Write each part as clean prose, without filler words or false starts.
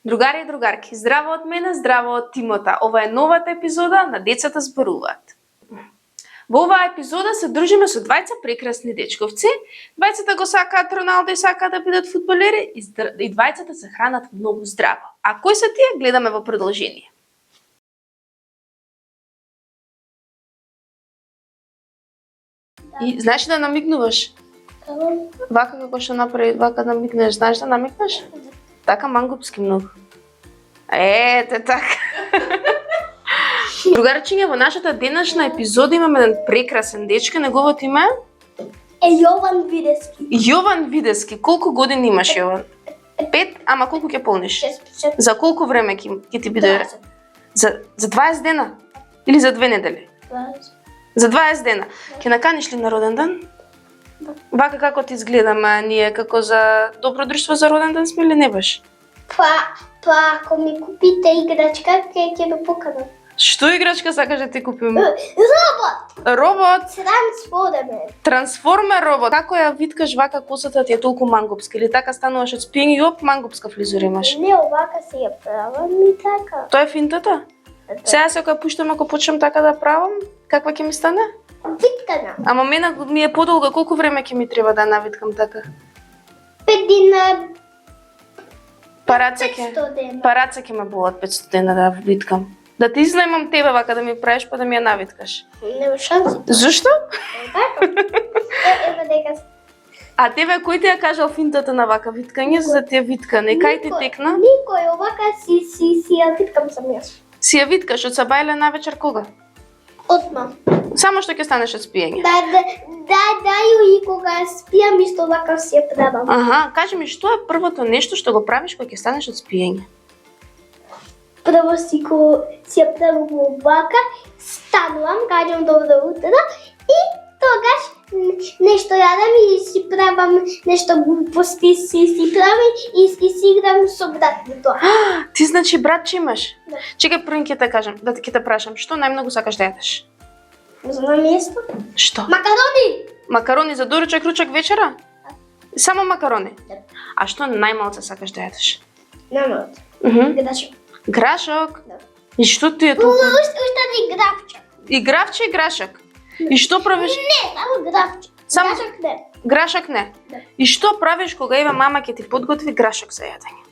Другари и другарки, здраво од мене, здраво од Тимота. Ова е новата епизода на Децата зборуваат. Во оваа епизода се дружиме со двајца прекрасни дечковци. Двајцата го сакаат Роналдо и сакаат да бидат фудбалери и двајцата се хранат многу здраво. А кои се тие, гледаме во продолжение. И знаеш да намигнуваш? Вака како што направи, вака намигнеш, знаеш да намигнеш? Така мангупски многу. Ете така. Другарчиња, во нашата денешна епизода имаме еден прекрасен дечко, неговото име е Јован Видески. Јован Видески. Колку години имаш, Јован? 5, ама колку ќе полниш? 6. За колку време ќе ти биде? 20. За 20 дена? Или за 2 недели? 20. За 20 дена. Ќе наканиш ли на роден ден? Да. Вака како ти изгледаме ние, како за добро друштво за роден ден сме или не баш? Па ако ми купите играчка, ќе ме поканам. Што играчка сакаш да ти купим? Робот! Робот? Трансформер. Трансформер робот. Како ја виткаш вака косата ти е толку мангупска или така стануваш од спиење и оп мангупска флизура имаш? Не, овака се ја правам и така. Тоа е финтата? Сега се кога пуштам, ако почнем така да правам, каква ќе ми стане? Виткана. Ама мене ми е подолга, колку време ќе ми треба да навиткам така? 5 дена. Параца 500 дена. Параца ќе ме болат 500 дена да виткам. Да ти изнајмам тебе вака да ми правиш па да ми ја навиткаш. Нема шанси. Зошто? Еве дека. А тебе кој ти ја кажал финтата на вака виткање за да ти ја виткане? Кај ти текна? Никој, овака си ја виткам сам јас. Си ја виткаш од сабајле на вечер кога? Отма. Само што ќе станеш од спиење. Да, и кога спијам исто овака си ја правам. Аха, кажи ми што е првото нешто што го правиш кога ќе станеш од спиење? Прво си ја правам овака, станувам, кажам добро утро и тогаш нешто јадам и си правам нешто глупости си правам и си играм со брат ми тоа. Ти значи братче имаш? Да. Чекај прво ќе те кажам, да ќе те прашам, што најмногу сакаш да јадеш? Знам место. Што? Макарони. Макарони за доручак, ручак, вечера? Само макарони? Да. А што најмалце сакаш да јадеш? Немат. Грашок. Грашок? Да. И што ти е толку? Уште и гравчак. И гравче и грашак? И што правиш? Не, само гравчак. Само- Грашак не. Грашак не? Да. И што правиш кога ева мама ќе ти подготви грашок за јадење?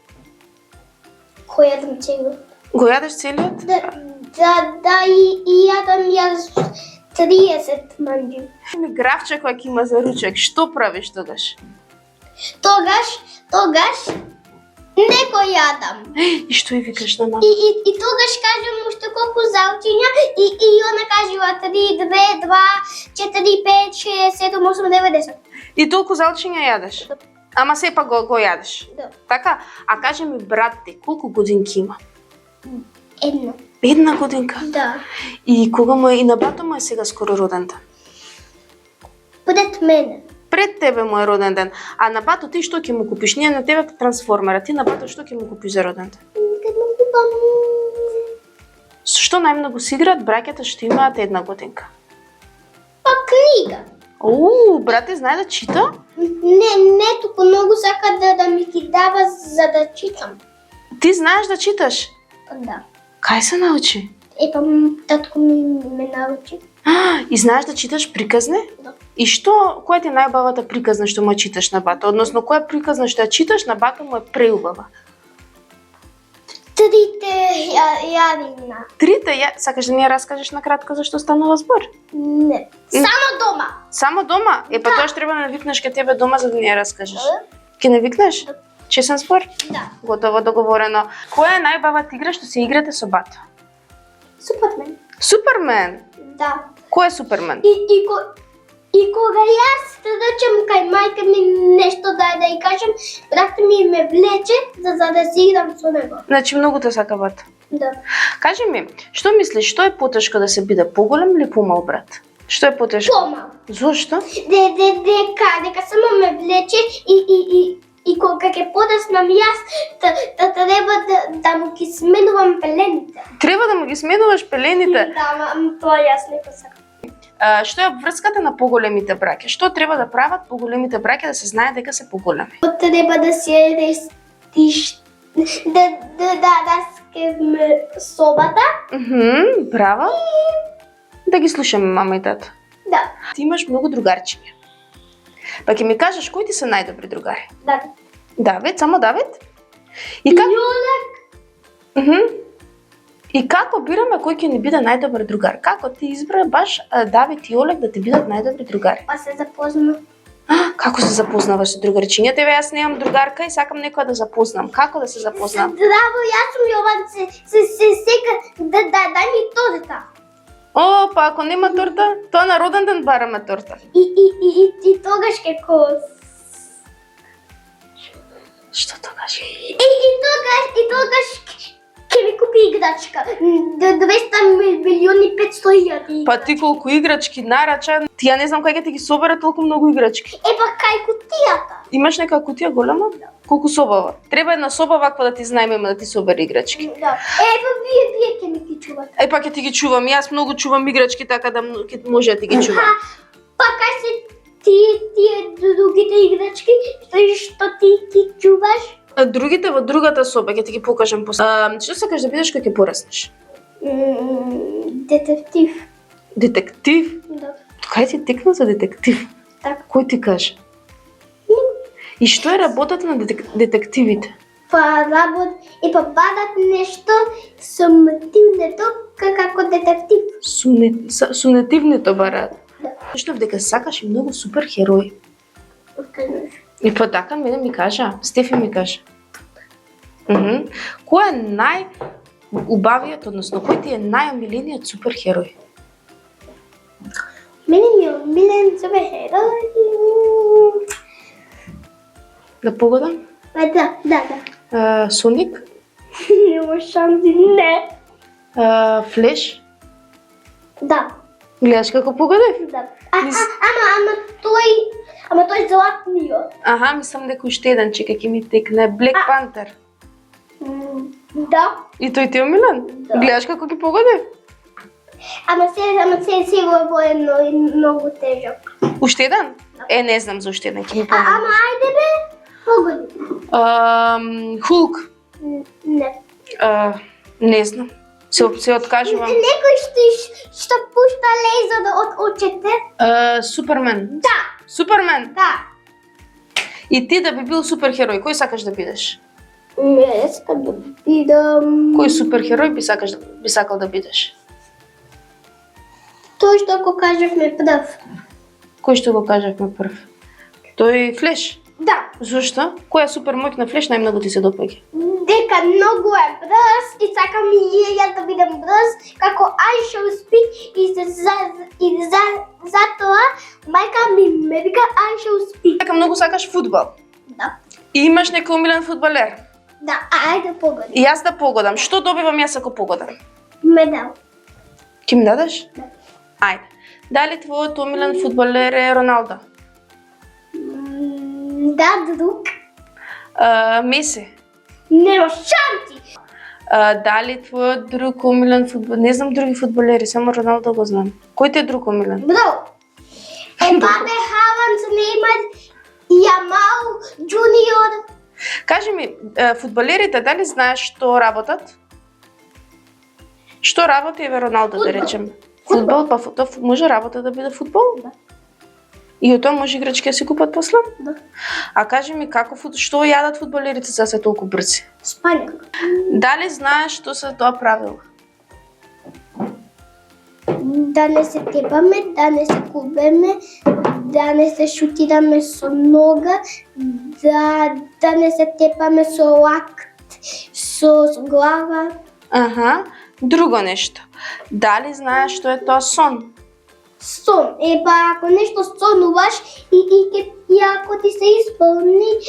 Кој јадам цело? Го јадеш целиот? Да, и јадам јас 30 манџи. Ми гравче кој ќе има за ручек, што правиш тогаш? Тогаш не го јадам. И што и викаш на мама? И тогаш кажам уште колку заучиња и она кажува 3, 2, 2, 4, 5, 6, 7, 8, 9, 10. И толку залчиња јадеш? Да. Ама сепак го јадеш? Да. Така? А кажи ми брат ти, колку годинки има? 1. 1 годинка? Да. И кога му е, и на бато му е сега скоро роден ден? Пред мене. Пред тебе му е роден ден. А на бато ти што ќе му купиш? Ние на тебе трансформера, ти на бато што ќе му купиш за роден ден? Кај му купам. Што најмногу си играат браќата што имаат 1 годинка? Па книга. Брате знае да чита? Не, туку многу сака да ми ги дава за да читам. Ти знаеш да читаш? Да. Кај се научи? Епа татко ми ме научи. И знаеш да читаш приказни? Да. И која ти е најубавата приказна што му ја читаш на бато? Односно, која приказна што ја читаш на бато му е преубава? Трите јавина. Трите, сакаш да ни ја раскажеш на кратко зашто станува збор? Не. Само дома. Само дома? Па тоа што треба да навикнеш кај тебе дома за да ни ја раскажеш. Ќе навикнеш? Чесен збор? Да. Готово, договорено. Која е најубавата игра што се играте со бато? Супермен. Супермен? Да. Кој е Супермен? И кога јас трчам кај мајка ми нешто да и кажам, брат ми ме влече за да си играм со него. Значи многу те сака бато. Да. Кажи ми, што мислиш, што е потешко да се биде поголем или помал брат? Што е потешко? Помал. Зошто? Дека само ме влече и кога ќе подеснам јас, треба да му ги сменувам пелените. Треба да му ги сменуваш пелените? Да, тоа јас не го сакам. Што е врската на поголемите браќа? Што треба да прават поголемите браќа да се знае дека се поголеми? Треба да се да скевме собата. Браво. Да ги слушаме мама и тато. Да. Ти имаш многу другарчиња. Па ќе ми кажеш кои ти се најдобри другари? Да. Давид, само Давид? И како? И како бираме кој ќе ни биде најдобар другар? Како ти избра баш Давид и Олег да ти бидат најдобри другари? Па се запозна. Како се запознаваш со другарчињата? Еве јас немам другарка и сакам некоја да запознам. Како да се запознам? Здраво, јас сум Јован, се сека дај ми торта. О, па ако нема торта, тоа на роден ден бараме торта. И тогаш како... Што тогаш? И тогаш ќе ми купи играчка. 200 милиони 500 илјади. Па ти колку играчки нарача, ти ја не знам кај ќе ти ги собере толку многу играчки. Па кај кутијата. Имаш нека кутија голема? Колку собава? Треба една соба ваква да ти знаеме да ти собере играчки. Да. Па вие ќе ми ги чувате. Па ќе ти ги чувам, јас многу чувам играчки така да ќе може да ти ги чувам. Па кај се тие другите играчки, што ти ги чуваш? Другите во другата соба, ќе ти ги покажам после. Што сакаш да бидеш кога ќе пораснеш? Детектив. Детектив? Да. Кај ти текна за детектив? Така. Кој ти каже? И што е работата на детективите? Па бадат нешто сумнетивнето како детектив. Сунетивното барат. Да. Што дека сакаш и многу супер херои. И па така мене ми кажа, Стефи ми кажа. Кој е најубавиот, односно кој ти е најомилениот супер херој? Мене ми е омилен супер херој. Да погодам? Да. Соник? Нема шанси, не. Флеш? Да. Гледаш како погодев? Да. Ама тој златниот. Аха, мислам дека уште еден чека ќе ми текне. Блек Пантер. Да. И тој ти е омилен? Да. Гледаш како ги погодев? Ама се сигурно е многу тежок. Уште еден? Не знам за уште еден, ќе ми помогнеш. Ама ајде бе, погоди. Hulk? Не. Не знам. Се откажувам. Некој што пушта лезо од очите. Супермен? Да. Супермен? Да. И ти да би бил суперхерој, кој сакаш да бидеш? Јас сакам да бидам... Кој суперхерој би сакал да бидеш? Тој што го кажавме прв. Кој што го кажавме прв? Тој Флеш? Да. Зошто? Која супермоќ на Флеш најмногу ти се допаѓа? Дека многу е брз и сакам и јас да бидам брз, како I shall speak и затоа мајка ми ме вика I shall speak. Така многу сакаш фудбал? Да. И имаш некој омилен фудбалер? Да, ајде погоди. И јас да погодам. Што добивам јас ако погодам? Медал. Ке ми дадеш? Да. Ајде. Дали твојот омилен фудбалер е Роналдо? Да, друг. Меси? Нема шанси. Дали твојот друг омилен фудбалер? Не знам други фудбалери, само Роналдо го знам. Кој ти е друг омилен? Бро. Мбапе, Халанд, Неймар, Јамал, Джуниор. Кажи ми, фудбалерите дали знаеш што работат? Што работи еве Роналдо да речем? Фудбал, па тоа може работа да биде фудбал? Да. И од тоа може играчки да се купат после? Да. А кажи ми што јадат фудбалерите за се толку брзи? Спања. Дали знаеш што се тоа правило? Да не се тепаме, да не се кубеме, да не се шутираме со нога, да не се тепаме со лакт, со глава. Аха, друго нешто. Дали знаеш што е тоа сон? Сон. Па ако нешто сонуваш и ако ти се исполни,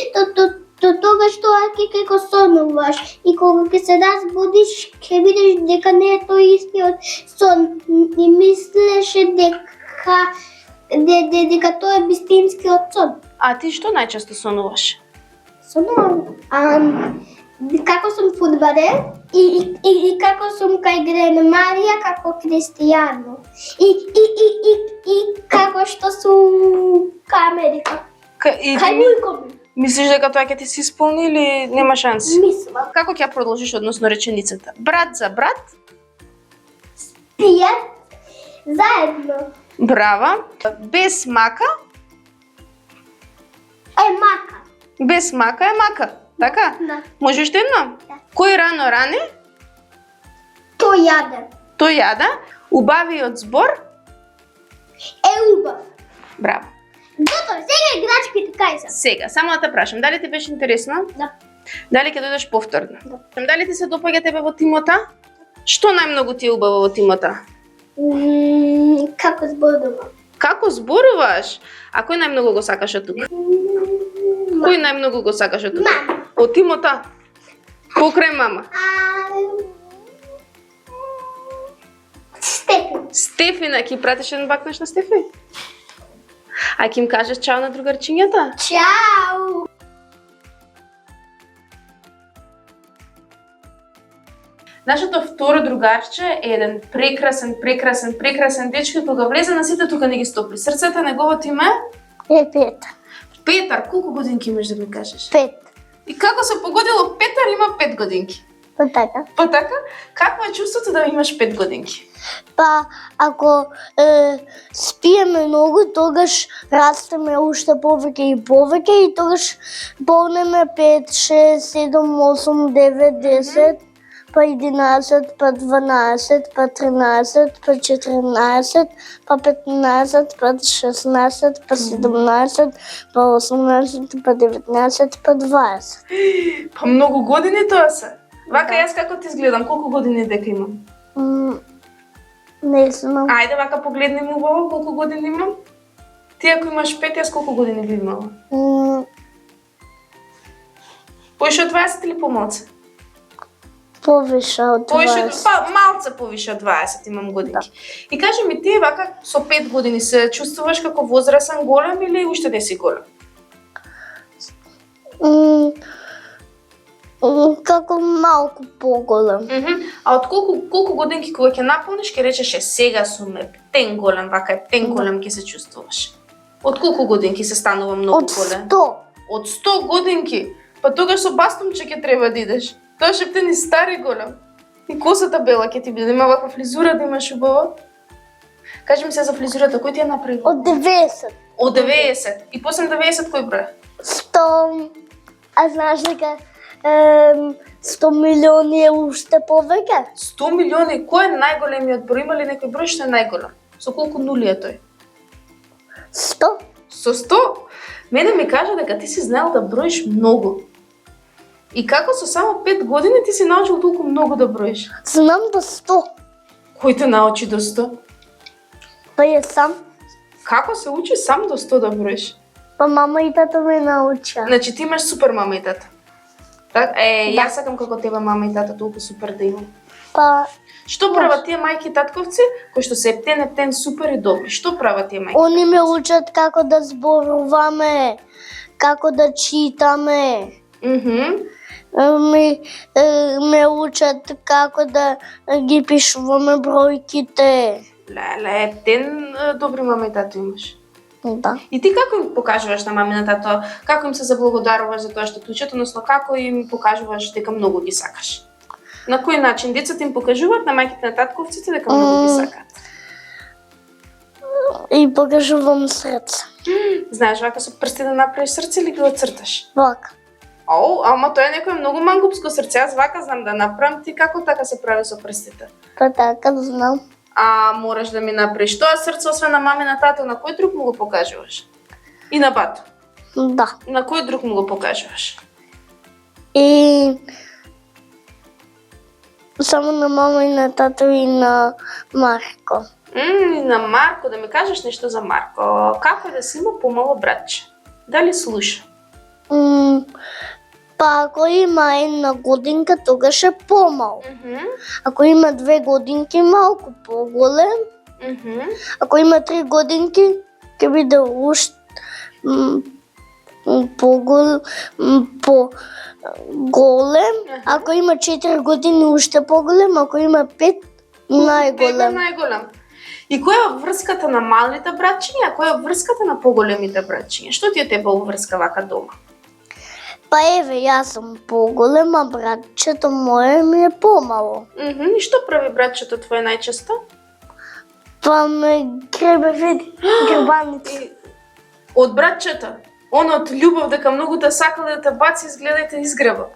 то тогаш тоа ќе го сонуваш. И кога ќе се разбудиш, ќе видиш дека не е тој истиот сон. И мислеше дека тоа е вистинскиот сон. А ти што најчесто сонуваш? Сонувам. Како сум фудбалер и како сум кај Гренмарија како Кристијано. И како што сум кај Америка. Кај Вујко ми. Мислиш дека тоа ќе ти се исполни или нема шанси? Мислам. Како ќе ја продолжиш односно реченицата? Брат за брат? Пијат заедно. Браво. Без мака? Мака. Без мака е мака. Така? Да. Може уште едно? Да. Кој рано ране? Тој јаде. Тој јада. Убавиот збор? Убав. Браво. Готово, сега играчките кај се. Сега, само да те прашам, дали ти беше интересно? Да. Дали ќе дојдеш повторно? Да. Дали ти се допаѓа тебе во Тимота? Што најмногу ти е убаво во Тимота? Како зборувам? Како зборуваш? А кој најмногу го сакаш од тука? Кој најмногу го сакаш од тука? Мама. Од Тимота? Покрај мама. Стефан. Стефина, ќе пратиш еден бакнеш на Стефи? А ќе им кажеш чао на другарчињата? Чао. Нашето второ другарче е еден прекрасен дечко, кога влезе на сите тука не ги стопли срцата. Неговото име Е Петар. Петар. Колку годинки имаш да ми кажеш? 5. И како се погодило, Петар има 5 годинки. Па така. Па така, какво е чувството да имаш 5 годинки? Па ако спиеме многу, тогаш растеме уште повеќе и повеќе и тогаш полнеме 5, 6, 7, 8, 9, 10, па 11, па 12, па 13, па 14, па 15, па 16, па 17, па 18, па 19, па 20. Па многу години тоа се. Вака јас како ти изгледам, колку години дека имам? Не знам. Ајде вака погледнем убаво колку години имам. Ти ако имаш 5, јас колку години би имала? Повише од 20 или помалце? Повише од 20. Па малце повише од 20 имам годинки. И кажи ми, ти вака со 5 години се чувствуваш како возрасен голем или уште не си голем? Како малку поголем. А од колку годинки кога ќе наполниш, ќе речеш сега сум ептен голем, вака ептен голем ќе се чувствуваш? Од колку годинки се станува многу Од голем? 100. Од 100 годинки? Па тогаш со бастумче ќе треба да идеш. Тоа ептен и стари голем. И косата бела ќе ти биде, има ваква фризура да имаш убава. Кажи ми се за фризурата, кој ти ја направи? Од 90. Од 90. И после 90 кој број? 100. А знаеш дека 100 милиони е уште повеќе? 100 милиони. Кој е најголемиот број? Има ли некој број што е најголем? Со колку нули е тој? 100. Со 100? Мене ми кажа дека ти си знаел да броиш многу. И како со само 5 години ти си научил толку многу да броиш? Знам до 100. Кој те научи до 100? Па ја сам. Како се учи сам до 100 да броиш? Па мама и тато ме науча. Значи ти имаш супер мама и тата. Так? Јас сакам како тебе мама и тата толку супер да имам. Па Што прават тие мајки и татковци кои што се ептен супер и добри? Што прават тие мајки? они ме учат како да зборуваме, како да читаме. Ме учат како да ги пишуваме бројките. Леле, ептен добри мама и тато имаш. Да. И ти како им покажуваш на мама и на тато, како им се заблагодаруваш за тоа што те учат, односно како им покажуваш дека многу ги сакаш? На кој начин децата им покажуваат на мајките на татковците дека многу ги сакаат? И покажувам срце. Знаеш вака со прсти да направиш срце или го црташ? Вака. Ама тоа е некое многу мангупско срце, аз вака знам да направам, ти како така се прави со прстите? Па така знам. А мораш да ми направиш тоа срце, освен на мама и на тато, на кој друг му го покажуваш? И на бато? Да. На кој друг му го покажуваш? И само на мама и на тато и на Марко. И на Марко, да ми кажеш нешто за Марко. Како е да си има помало братче? Дали слуша? Па ако има една годинка, тогаш е помал. Ако има 2 годинки, малку поголем. Ако има 3 годинки, ќе биде уште по-голем. Ако има 4 години, уште поголем. Ако има 5, најголем. Најголем. И која е врската на малите братчиња, а која е врската на поголемите братчиња? Што ти е тебе врска вака дома? Па еве, јас сум поголема, братчето моје ми е помало. И што прави братчето твое најчесто? Па ме гребе, види, грбаници. Од братчето? Он од љубов дека многу те сакал да те баци, изгледа и те изгреба.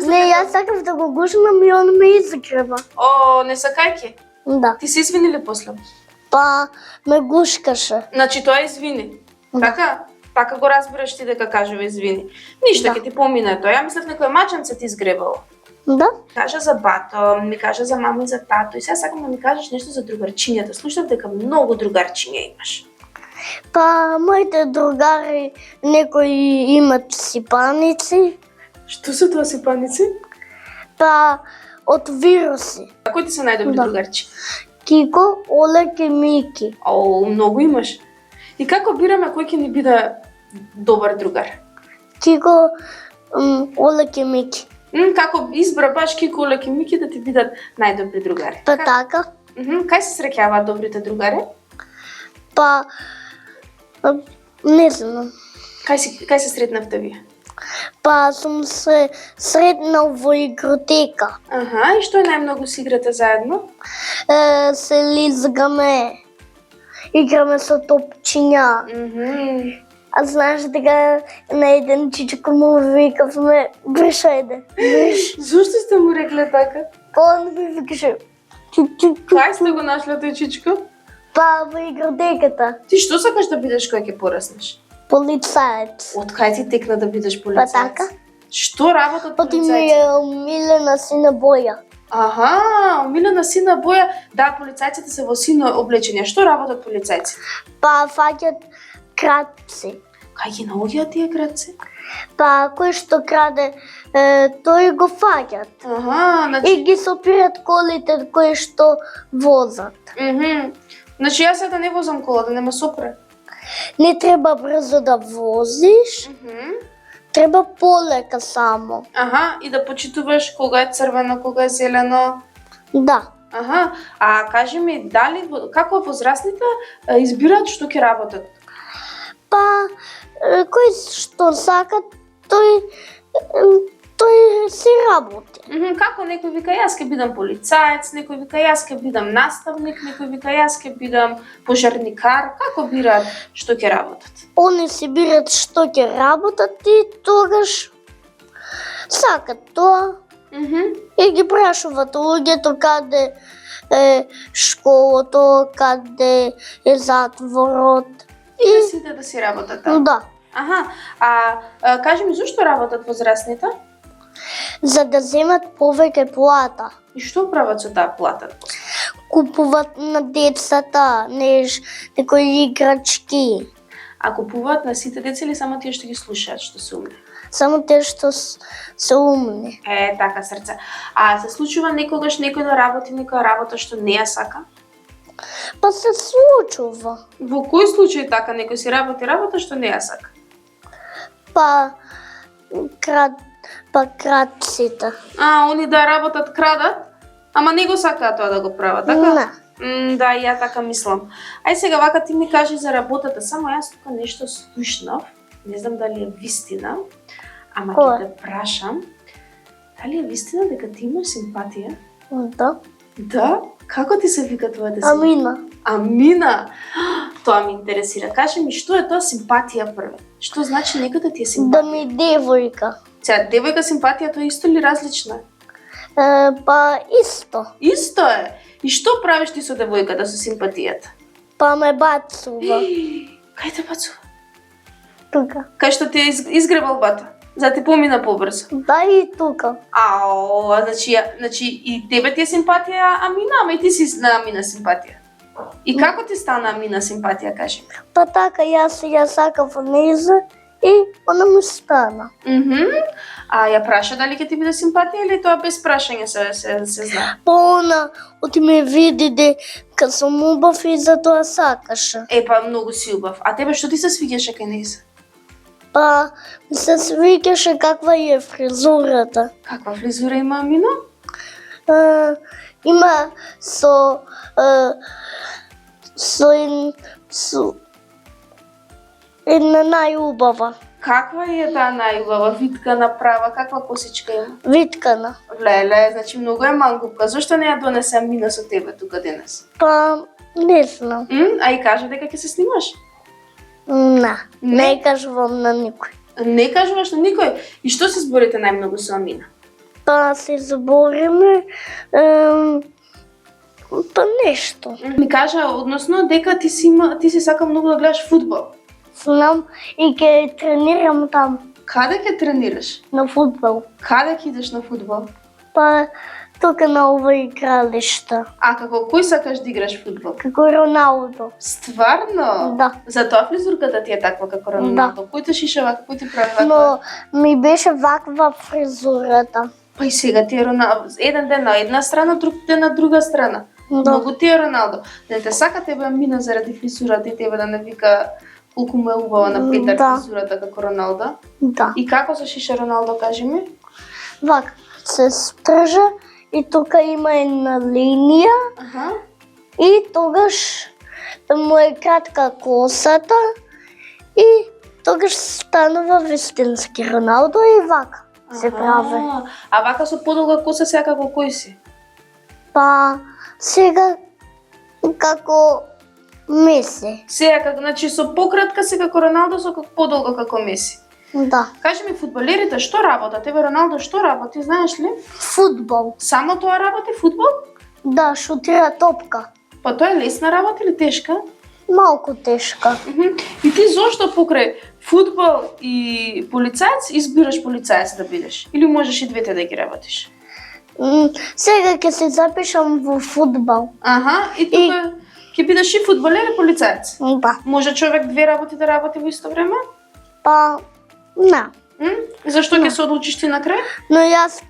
Не, јас сакав да го гушнам и он ме изгреба. О, не сакајки? Да. Ти се извини ли после? Па ме гушкаше. Значи тоа е извини. Да. Така? Така го разбираш ти дека кажува извини. Ништо, Да. ќе ти помине тоа. Ја мислев некој маченце ти изгребало. Да? Кажа за бато, ми кажа за мама и за тато и сега сакам да ми кажеш нешто за другарчињата. Слушав дека многу другарчиња имаш. Па моите другари некои имат сипаници, Што се тоа сипаници? па од вируси. А кои ти се најдобри Да. другарчи? Кико, Олег и Мики. О, многу имаш. И како бираме кој ќе ни биде добар другар? Кико, Олег и Мики. Како избра баш Кико, Олег и Мики да ти бидат најдобри другари? Па така, Кај се среќаваат добрите другари? па не знам. Кај се сретнавте вие? Па сум се сретнал во игротека. Аха, и што е најмногу си играте заедно? Се лизгаме, играме со топчиња. А знаеш дека на еден чичко му викавме бриш, ајде, бриш. Зошто сте му рекле така? Па он ми викаше чик. Кај сте го нашле тој чичко? Па во игротеката, Ти што сакаш да бидеш кога ќе пораснеш? полицаец. Од кај ти текна да бидеш Па полицаец? така. Што работат Оти ми полицајци? е омилена сина боја. Аха, омилена сина боја. Да, полицајците се во сино облечење. Што работат полицајци? Па фаќат кратци. Кај ги наоѓаат тие крадци? Па кој што краде, тој го фаќат. Аха, значи... И ги сопират колите кои што возат. Значи јас сега да не возам кола, да не ме сопре. Не треба брзо да возиш, треба полека само. Аха, и да почитуваш кога е црвено, кога е зелено. Да. Аха, а кажи ми, дали, како возрастните избираат што ќе работат? Па, кој што сака, тој си работи. Како некој вика јас ќе бидам полицаец, некој вика јас ќе бидам наставник, некој вика јас ќе бидам пожарникар, како бираат што ќе работат? Они си бират што ќе работат и тогаш сакат тоа. И ги прашуваат луѓето каде е школото, каде е затворот. И да сите да си работат таму. Да, Аха, кажи ми зошто работат возрастните? за да земат повеќе плата. И што прават со таа плата? Купуваат на децата некои играчки. А купуваат на сите деца или само тие што ги слушаат, што се умни? Само те што се умни. Така срце. А се случува некогаш некој да работи некоја работа што не ја сака? Па се случува. Во кој случај така некој си работи работа што не ја сака? Па кратците. Они да работат крадат, ама не го сакаат тоа да го прават, така? Не. Да, ја така мислам. Ај сега вака ти ми кажи за работата, само јас тука нешто слушнав, не знам дали е вистина, ама ќе те прашам, дали е вистина дека ти имаш симпатија? Да. Да? Како ти се вика твојата симпатија? Амина. Амина? Тоа ме интересира. Кажи ми, што е тоа симпатија прве? Што значи некојата ти е симпатија? Да ми девојка. Сега, девојка симпатија тоа исто или различно? Па исто. Исто е. И што правиш ти со девојката со симпатијата? Па ме бацува. Кај те бацува? Тука. Кај што ти е изгребал бата? За ти помина побрзо. Да и тука. Значи и тебе ти е симпатија Амина, ама и ти си на Амина симпатија. И како ти стана Амина симпатија, кажи? Па така јас ја сакав нејза и она му стана. А ја праша дали ќе ти биде симпатија или тоа без прашање се знае? Па она оти ме види дека сум убав и затоа сакаше. Па многу си убав. А тебе што ти се свиѓаше кај нејза? Па ми се свиѓаше каква е фризурата. Каква фризура има Амина? Има со една најубава. Каква е таа најубава, виткана, права, каква косичка има? Виткана. Леле, значи многу е мангупка. Зошто не ја донесе Мина со тебе тука денес? Па, не знам. А и кажа дека ќе се снимаш? Не кажувам на никој. Не кажуваш на никој. И што се зборите најмногу со Амина? Па се збориме, па нешто. Ми кажа, односно, дека ти си сака многу да гледаш фудбал. Знам и ќе тренирам там Каде ќе тренираш? на фудбал. Каде ќе идеш на фудбал? Па тука на ова игралишта. А како кој сакаш да играш фудбал? Како Роналдо. Стварно? Да. Затоа фризурката ти е таква како Роналдо. Кој те шише вака, кој ти прави вака? Но ми беше ваква фризурата. Па и сега ти е Роналдо. Еден ден на една страна, друг ден на друга страна. Да. Многу ти е Роналдо. Не те сака тебе Амина заради фризурата и тебе да не вика колку му е убава на Петар Да. фризурата како Роналдо. Да. И како се шише Роналдо, кажи ми? Вака се стржа и тука има една линија Аха. и тогаш му е кратка косата и тогаш станува вистински Роналдо и вака се прави. А вака со подолга коса сега како кој си? Па сега како Меси. Сега како, значи со пократка си како Роналдо, со подолга како Меси. Да. Кажи ми, фудбалерите што работат? Тебе Роналдо што работи, знаеш ли? Фудбал. Само тоа работи фудбал? Да, шутира топка. Па тоа е лесна работа или тешка? Малку тешка. И ти зошто покрај фудбал и полицаец избираш полицаец да бидеш? Или можеш и двете да ги работиш? Сега ќе се запишам во фудбал. Аха, и тука ќе бидеш и фудбалер и полицаец. Да. Може човек две работи да работи во исто време? Па, на. Зашто ќе се одлучиш ти на крај? Но јас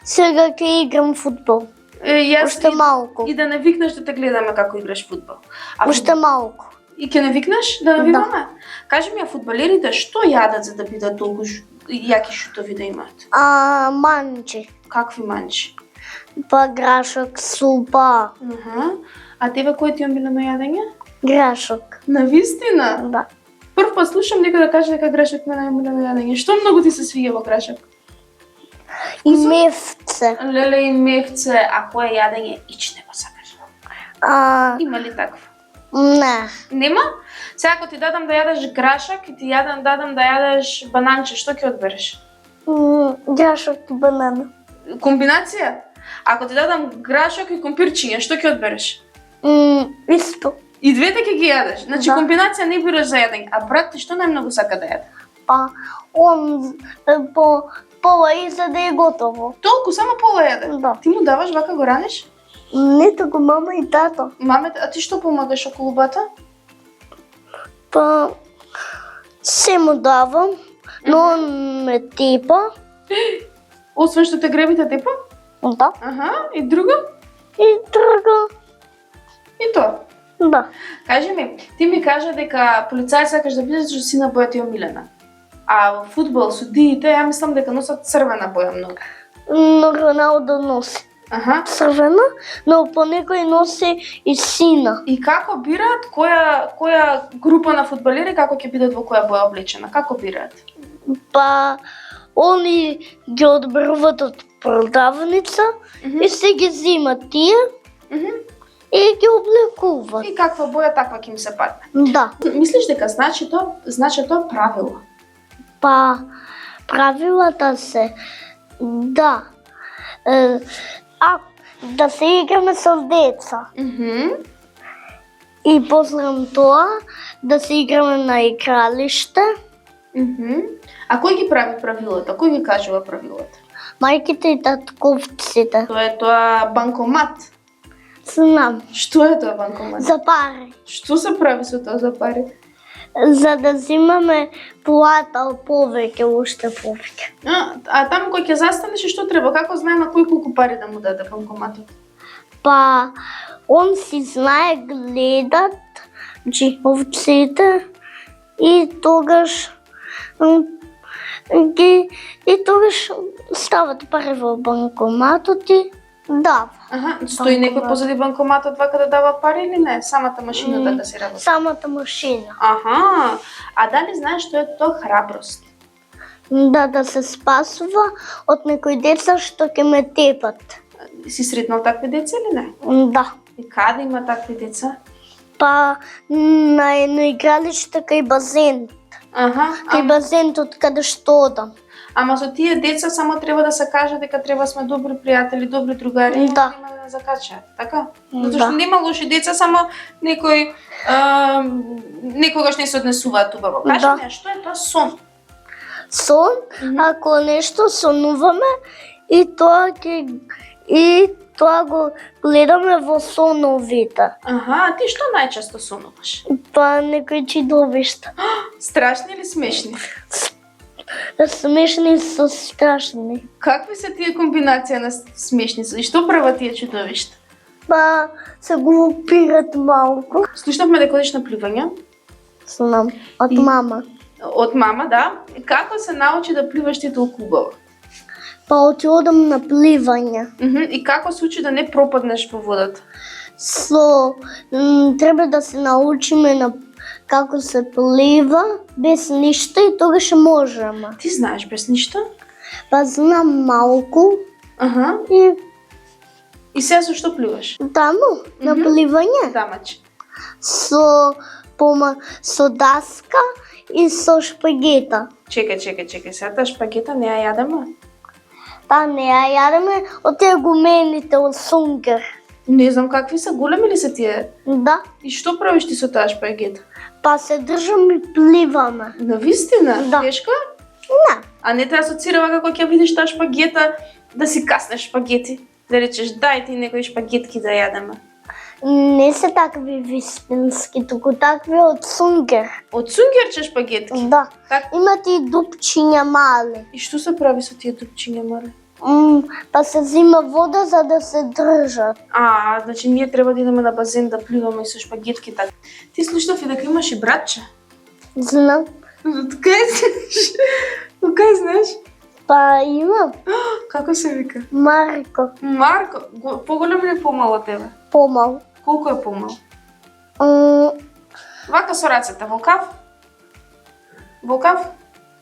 сега ќе играм фудбал. Јас Уште малку. И да не викнеш да те гледаме како играш фудбал. Уште малку. И ќе не викнеш да навиваме? Кажи ми, фудбалерите што јадат за да бидат толку јаки шутови да имаат? Манџи. Какви манџи? Па грашок, супа. А тебе кој ти е омилено јадење? Грашок. Навистина? Да. Прв пат слушам некој да каже дека грашок ми е најомилено јадење. Што многу ти се свиѓа во грашок? И мефце. Леле и мефце, а кое јадење ич не го сакаш? Има ли такво? Не. Нема? Сега ако ти дадам да јадеш грашок и ти дадам да јадеш бананче, што ќе одбереш? Грашок и банана. Комбинација? Ако ти дадам грашок и компирчиња, што ќе одбереш? Исто. И двете ќе ги јадеш. Значи Да. комбинација не бираш за јадење. А брат ти што најмногу сака да јаде? Па, он пола и за да е готово. Толку само пола јаде? Да. Ти му даваш вака го ранеш? Не тако мама и тато. Мамете, а ти што помагаш околу бата? Па, се му давам, но он ме типа. Освен што те гребите тепа? Да. Аха, и друго? И друго. И тоа. Да. Кажи ми, ти ми кажа дека полицајец сакаш да бидеш што сина боја ти е омилена. А во фудбал судиите, ја мислам дека носат црвена боја многу. Но Роналдо носи Аха. црвена, но понекој носи и сина. И како бираат која група на фудбалери како ќе бидат во која боја облечена? Како бираат? Па, они ги одбруват од продавница и се ги земат тие и ги облекуваат. И каква боја таква ќе им се падне. Да. Мислиш дека значи тоа правило? Па, правилата се да. Да се играме со деца. И после тоа да се играме на игралиште. А кој ги прави правилата? Кој ги кажува правилата? Мајките и татковците. Тоа е тоа банкомат. Знам. Што е тоа банкомат? За пари. Што се прави со тоа за пари? За да земаме плата повеќе, уште повеќе. А таму кој ќе застанеш и што треба? Како знае на кој колку пари да му даде банкоматот? Па, он си знае, гледат джиповците и тогаш стават пари во банкоматот и дава. Стои некој позади банкоматот вака да дава пари или не? Самата машина така се работи? Самата машина. А дали знаеш што е тоа храброст? Да се спасува од некои деца што ќе ме тепат. Си сретнал такви деца или не? Да. И каде има такви деца? Па на едно игралиште кај базен. Кај базентот каде што одам. Ама со тие деца само треба да се каже дека треба сме добри пријатели, добри другари, Да. нема да закачаат, така? Да. Затоа што нема лоши деца, само некој некогаш не се однесуваат убаво. Кажи ми, што е тоа сон? Сон, ако нешто сонуваме и тоа го гледаме во соновите. А ти што најчесто сонуваш? Па некои чудовишта. Страшни или смешни? Смешни со страшни. Какви се тие комбинација на смешни и што прават тие чудовишта? Па се глупират малку. Слушнавме дека одиш на пливање. Знам, од мама. Од мама, да. Како се научи да пливаш ти толку убаво? Па отидам на пливање. И како се учи да не пропаднеш во водата? Треба да се научиме на како се плива без ништо и тогаш можеме. Ти знаеш без ништо? Па знам малку. И сега со што пливаш? Таму, на пливање. Тамач. Со даска и со шпагета. Чекај, сега таа шпагета не ја јадеме? Па не ја јадеме од тие гумените од сунгер. Не знам какви се, големи ли се тие? Да. И што правиш ти со таа шпагета? Па се држам и пливаме. Навистина? Да. Тешко? Не. А не те асоцирава како ќе видиш таа шпагета да си каснеш шпагети? Да речеш дај ти некои шпагетки да јадеме. Не се такви виспенски, туку такви од сунгер. Од сунгерче шпагетки? Да. Так. Имат и дупчиња мали. И што се прави со тие дупчиња мали? Па се зима вода за да се држат. Значи ние треба да идеме на базен да пливаме со шпагетки така. Ти слушнав и дека имаш и братче? Знам. Кај знаеш? Па имам. Како се вика? Марко. Марко? Поголем или помал од тебе? Помал. Колку е помал? Вака со рацете, волкав? Волкав?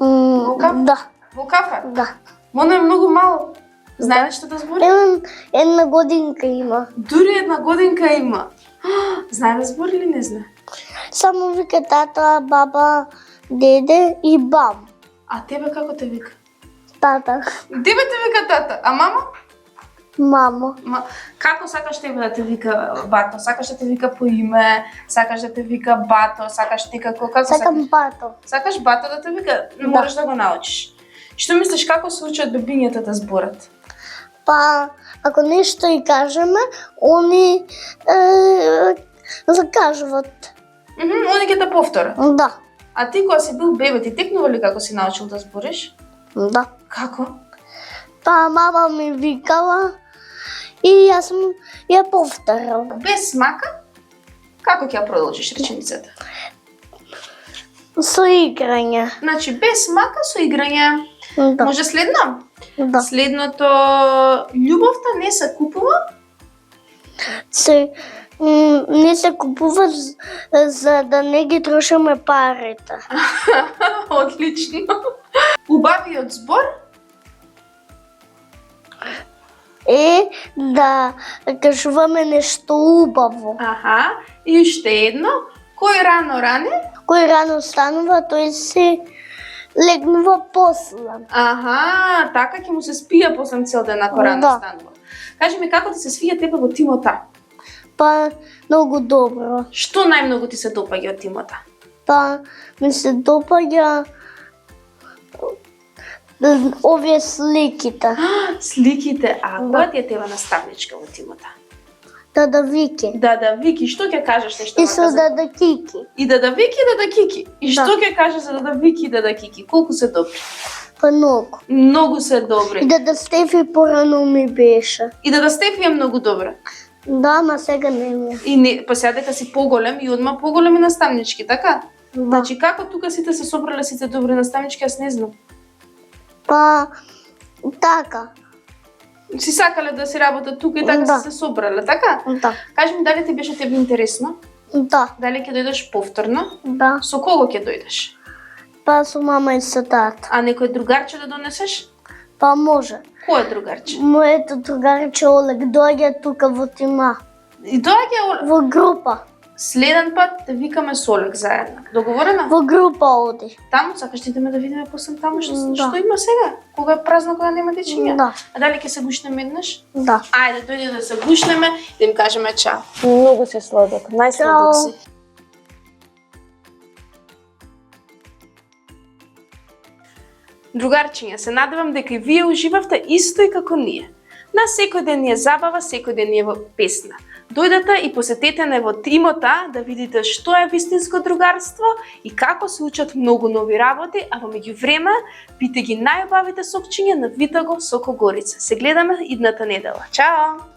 Волкав? Да. Волкафа? Да. Моно е многу мал. Знае што да збори? Една годинка има. Дури една годинка има. Знае да збори или не знае? Само вика тата, баба, деде и бам. А тебе како те вика? Тата. Тебе те вика тата, а мама? Мамо. Како сакаш тебе да те вика бато? Сакаш да те вика по име? Сакаш да те вика бато? Сакаш ти како Сакам бато. Сакаш бато да те вика? Можеш да го научиш. Што мислиш како се учат бебињата да зборат? Па, ако нешто и кажеме, они закажуват. Они ќе те повторат. Да. А ти кога си бил бебе, ти текнува ли како си научил да збориш? Да. Како? Па мама ми викала и јас сум ја повторил. Без мака? Како ќе ја продолжиш реченицата? Со играње. Значи без мака со играње. Да. Може следно? Да. Следното, љубовта не се купува? Не се купува за да не ги трошиме парите. Одлично. Убавиот збор? Е да кажуваме нешто убаво. И уште едно, кој рано ране? Кој рано станува, тој се легнува после. Така ќе му се спија после цел ден ако рано станува. Кажи ми како ти се свија тебе во Тимота? Па многу добро. Што најмногу ти се допаѓа од Тимота? Па ми се допаѓа овие сликите. Сликите, која ти е тебе наставничка во Тимота? Дада Вики. Дада Вики, што ќе кажеш нешто? И со Дада Кики. И Дада Вики и Дада Кики. И што ќе кажеш за Дада Вики и Дада Кики? Колку се добри? Па многу. Многу се добри. И Дада Стефи порано ми беше. И Дада Стефи е многу добра. Да, ма сега не ми. И не, па сега дека си поголем и одма поголеми наставнички, така? Да. Значи како тука сите се собрале сите добри наставнички, јас не знам. Па така. Си сакале да си работат тука и така се собрале, така? Да. Кажи ми дали ти беше тебе интересно? Да. Дали ќе дојдеш повторно? Да. Со кого ќе дојдеш? Па со мама и со тата. А некој другарче да донесеш? Па може. Кој е другарче? Моето другарче Олег доаѓа тука во тима, И доаѓа во група. следен пат да викаме со Олег заедно. Договорено? Во група оди. Таму сакаш да идеме да видиме после таму што Да. што има сега? Кога е празно, кога нема дечиња? Да. А дали ќе се гушнеме еднаш? Да. Ајде, дојде да се гушнеме, да им кажеме чао. Многу си сладок, најсладок Чао. си. Другарчиња, се надевам дека и вие уживавте исто и како ние. На секој ден ни е забава, секој ден ни е песна. Дојдете и посетете не во Тимота да видите што е вистинско другарство и како се учат многу нови работи, а во меѓувреме пите ги најубавите сокчиња на Витаго Сокогорица. Се гледаме идната недела. Чао!